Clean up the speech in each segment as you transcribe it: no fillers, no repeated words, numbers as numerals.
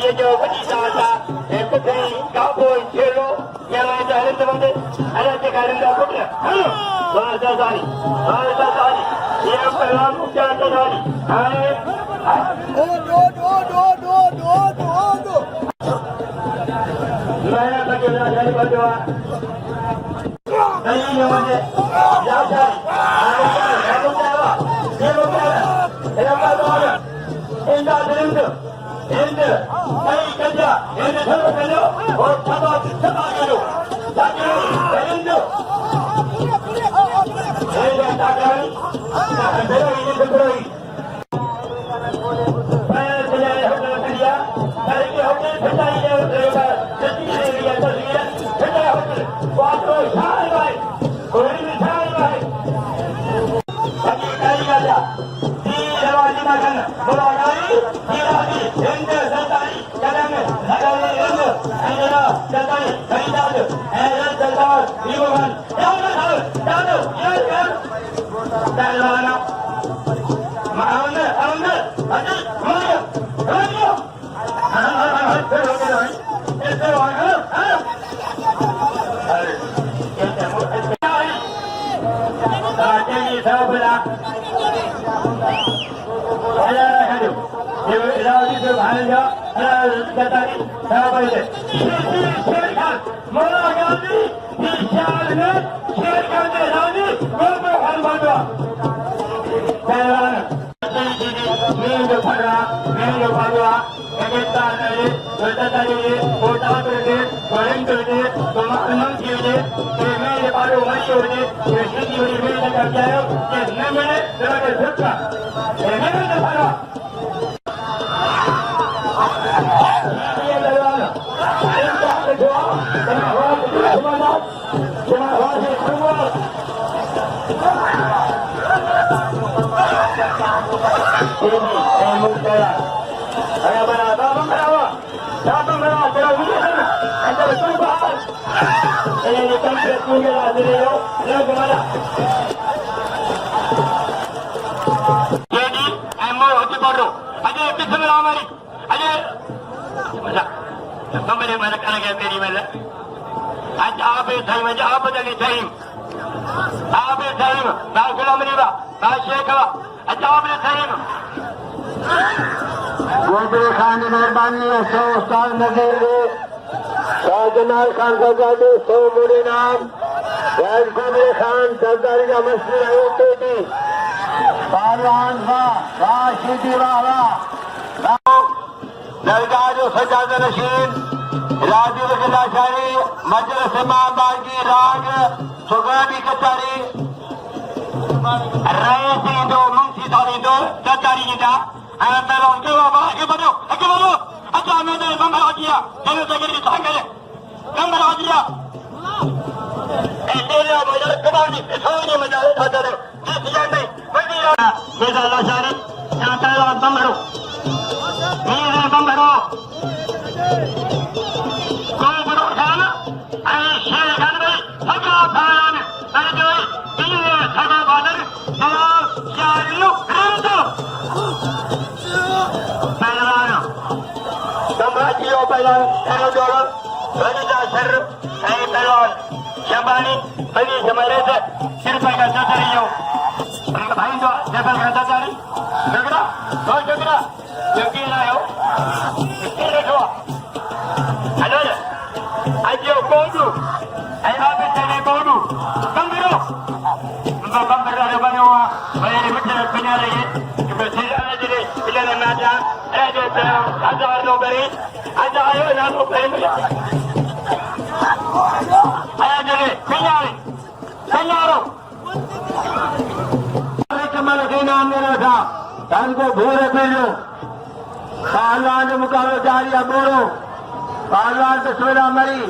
ये जो बड़ी साजा Barzazani, ये पहलवान मुख्य अंतर्धारी मैं लगे जारी बजवा नहीं ये मुझे जारी ये लोग इंदा दिंद कई कजा ये सब करो और छबा करो ताकि दिंद ये ताकि मेरा ये बिगड़ोई मैं चले होटल दिया ताकि होटल फटाई है ड्राइवर जल्दी से लिया तो लिया फटा होटल वाटो शान भाई कोई भी शान भाई बाकी कई गया दरवाजे में गन बोला गाड़ी हीरादी हिंद सरदारी कदम लगावे हिंद ऐना सरदारी खरीदार ऐना सरदार विमान यानो ये पहलवान माउन अमन अजी माया रानियो फिर हो गया ऐसे वाला अरे कैसे मुझे राजेश साहबला ये राजी से भाई जा बताइए साहब शेर खान मोला गांधी विशाल ने शेर खान के राजी गोल में हाल मांगा पहलवान नींद भरा एकता ने बताइए कोटा करके बड़े करके तुम्हारे कीजिए कि मेरे बारे में होने ये हिंदी में मेरे का क्या है कि न मैंने जरा के झटका ये मैंने भरा ये पहलवान इनका जो हमारा गोदरे खान की मेहरबानी 100 साल नजर शाहजनार खान सरदारी 100 मोरे नाम गोदरे खान सरदारी का मशहूर है पहलवान राशिदी वाला दरगाह जो सजाद नशीन राजीव जिलाशारी मजलिस इमाम बागी राग सुगानी कचारी रईस दो मुंशी सारी दो कचारी दा पहले उनके आगे बढ़ो अच्छा मैंने नंबर आ गया चलो जगह सांगे नंबर आ गया तेरे मजा कमानी सोने मजा आता है जिस नहीं मेरा लाशारी यहाँ पहलवान बम्बरो मेरे बम्बरो कोई बड़ो खान ऐसे खान भाई सगा पहलवान ऐसे दिल्ली सगा बादल जवाब शायरों रंजो पहलवान सम्राटियों पहलवान हेलो जोड़ो रजिता शर ऐ पहलवान शबानी बनी हमारे से सिर पर का चतरियों भाई जो जबल का चतरी झगड़ा क्योंकि ना हो तेरे को हेलो आज यो कोडू ऐ आप चले कोडू बंगरो रे बने हुआ मेरे मित्र बना रहे कि बस ये इलेने में आजा ए जो हजार नो बरी आज आयो ना नो बरी आया जरे कन्यारो कमल के नाम मेरा था धन को भूरे पीलो पहलवान के मुकाबले जारी बोलो पहलवान से सवेरा मरी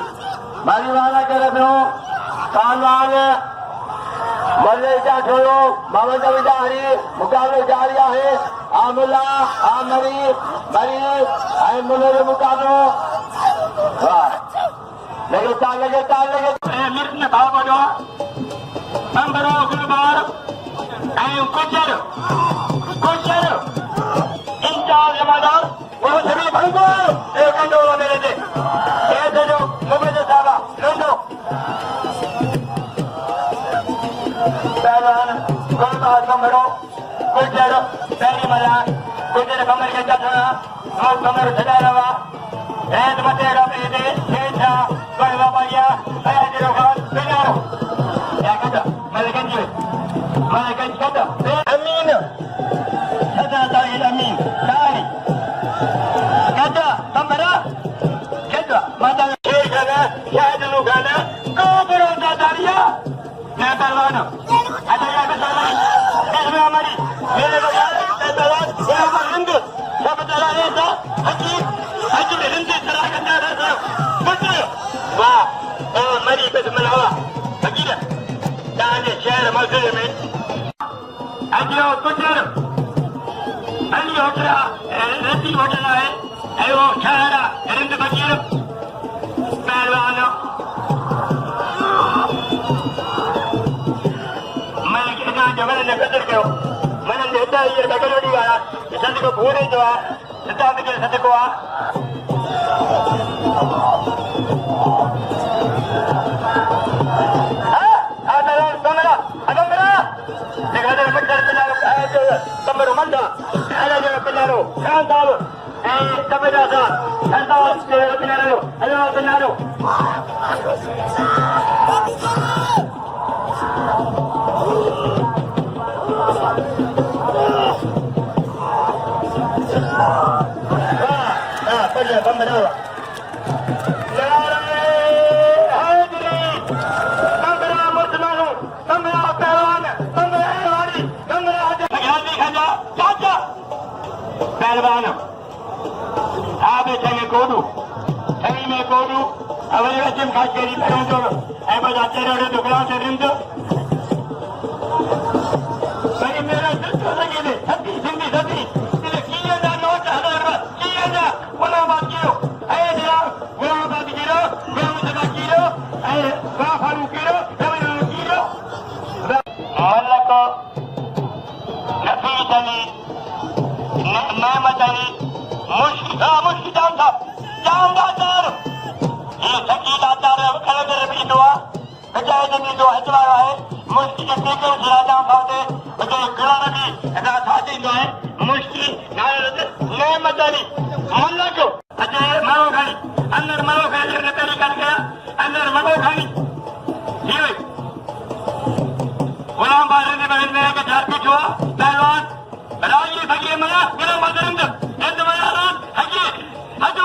वाला कह रहे हो पहलवान मरने का छोड़ो मोहम्मद अली जारी मुकाबले जारी है आमुला आमरी मरी आई मुले मुकाबलो लगे मिर्च ने भाव बजो बंबरो गुलबार आई कुचर इंचार्ज जमादार वो सभी भंगो एक घंटो मेरे से ऐसे जो मुझे साहब लूटो कमरो गुजर पहली मला गुजर कमर के चढ़ना नौ कमर सजा रवा ऐद मते रबे दे शेषा गलवा बढ़िया आया जरो खान बिनारो क्या कहता मलगंज कहता अमीन सदा तारीख अमीन तारी कहता कमरा कहता माता शेर खाना शायद लुगाना को बरोदा दारिया मैं परवाना ada yang bersama Ismi Amari मेरे को याद है तलाश ये ऊपर हिंद सब चला रहे था हकीम हिंद चला करना था कुछ वाह ओ मरी पे मनावा हकीम जाने शहर मस्जिद में अजियो कुचर अली होटल रेती होटल है वो शहर हिंद बकीर पहलवान जमन ने कदर कयो मन ने हेता ये डगलोडी वाला सद को भूरे जो आ सदा में सद को आ कमरा देखा दे मटर पिलारो कमरो मंदा आला जो पिलारो खान साहब ए कमरा सा संता से पिलारो हेलो पिलारो कमरा पहलवान आप छगे कोडू छगी में कोडू अवली वचन खास करी करूं तो ए बस आते रहे दुगला से रिंद भाई मेरा दिल तो लगे दे सती जिंदगी सती तेरे किए ना नोट हजार किए ना वना बात कियो ए दिया वना बात कियो वना जगह कियो ए वा फारू कियो वना कियो मलक नफी तली नेमत अली मुश्किल जानदार ये शकीला तार कलदर भी दुआ बजाय भी दुआ हजवारा है मुश्किल के के राजा खाते बजाय कुरान भी अदा साथी जो है मुश्किल नारद नेमत अली मल्लक अजय मरो खाली अंदर मरो खाली ने तेरी कर गया अंदर मरो खाली ये गुलाम बादल ने बहन के चार पीठ हुआ पहलवान राजी भगे मया गुलाम बादल end mayaran haji haju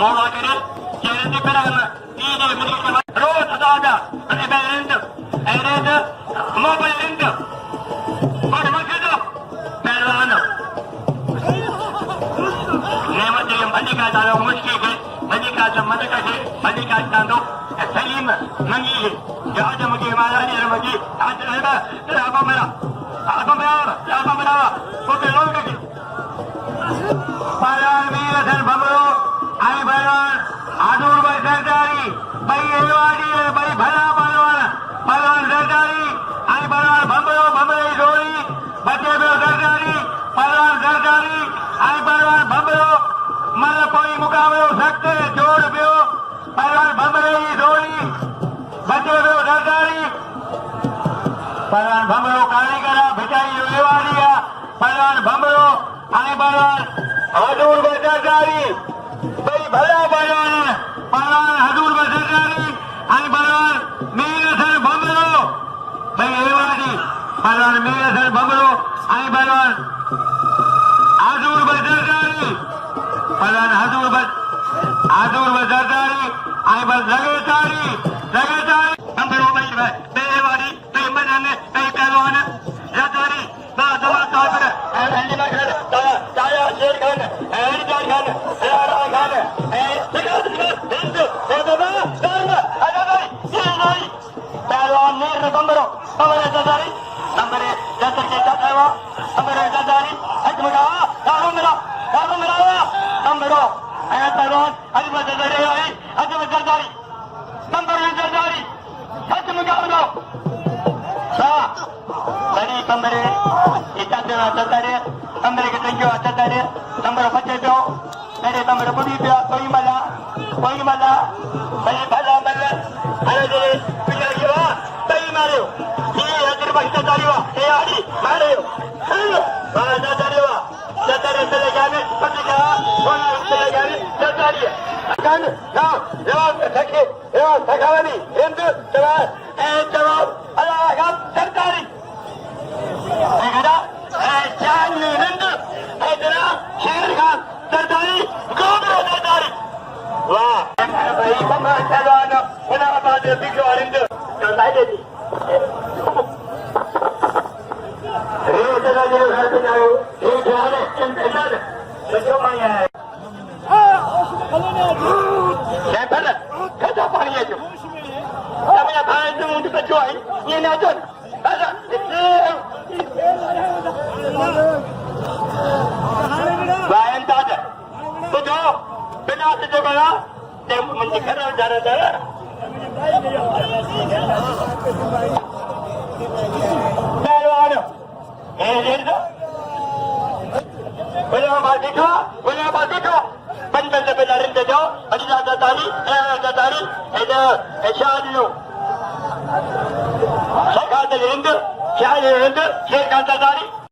mola kare jend karana ide mudikka ro tada ade bend ered mobile end par makado pelwana nemat ye madika dalo mushkil ke madika se madika se madika tando salim mangi है जो आज मुझे मालानी है मुझे आज है ना तेरा आप मेरा तो के लोग के पहलवान वीर सर भमरो आई पहलवान आदूर भाई सरदारी भाई एवाड़ी भाई भला पहलवान सरदारी आई पहलवान भमरो भमरे जोड़ी बच्चे बे सरदारी पहलवान सरदारी आई पहलवान भमरो मल कोई मुकाबलो सकते जोड़ पियो पहलवान भमरे जोड़ी बच्चे बे सरदारी पहलवान भमरो कारीगरा भिटाई एवाड़िया पहलवान भमरो आई पहलवान हजूर सरदारी भाई भला पहलवान हजूर सरदारी आई पहलवान मीर सर भमरो भाई एवाड़ी पहलवान मीर सर भमरो आई पहलवान हजूर सरदारी पहलवान हजूर सरदारी आई बस लगातारी भमरो भाई बेवाड़ी बेमन पहलवान सरदारी दवा ताकर हल्दी मगर ताया शेर खान हरिदार खान राणा खान हिंद सोदबा धर्म अजय ये नहीं पहलवान नीर कमरो हमारे सरदारी नंबर 10 के साथ है वो हमारे सरदारी हजमगा दारू मेरा नंबरो है पहलवान हजम सरदारी नंबर सरदारी हजमगा लो सा बड़ी कमरे सरदारी नंबर के तंजो सरदारी नंबर 52 मेरे नंबर बुढ़ी पे कोई मला भाई भला मल्ला अरे पिला ये भाई मारो ये हजर बख्श tayari mari mana dariwa jatare selagame patika ona selagame jatari kan ya takhe ya takawani endu jawab alagam sarkari agada jani rendu agada sher khan sarkari gogo sarkari wah bhai mama chalana ona baad bikro arindu kalai dedi Saya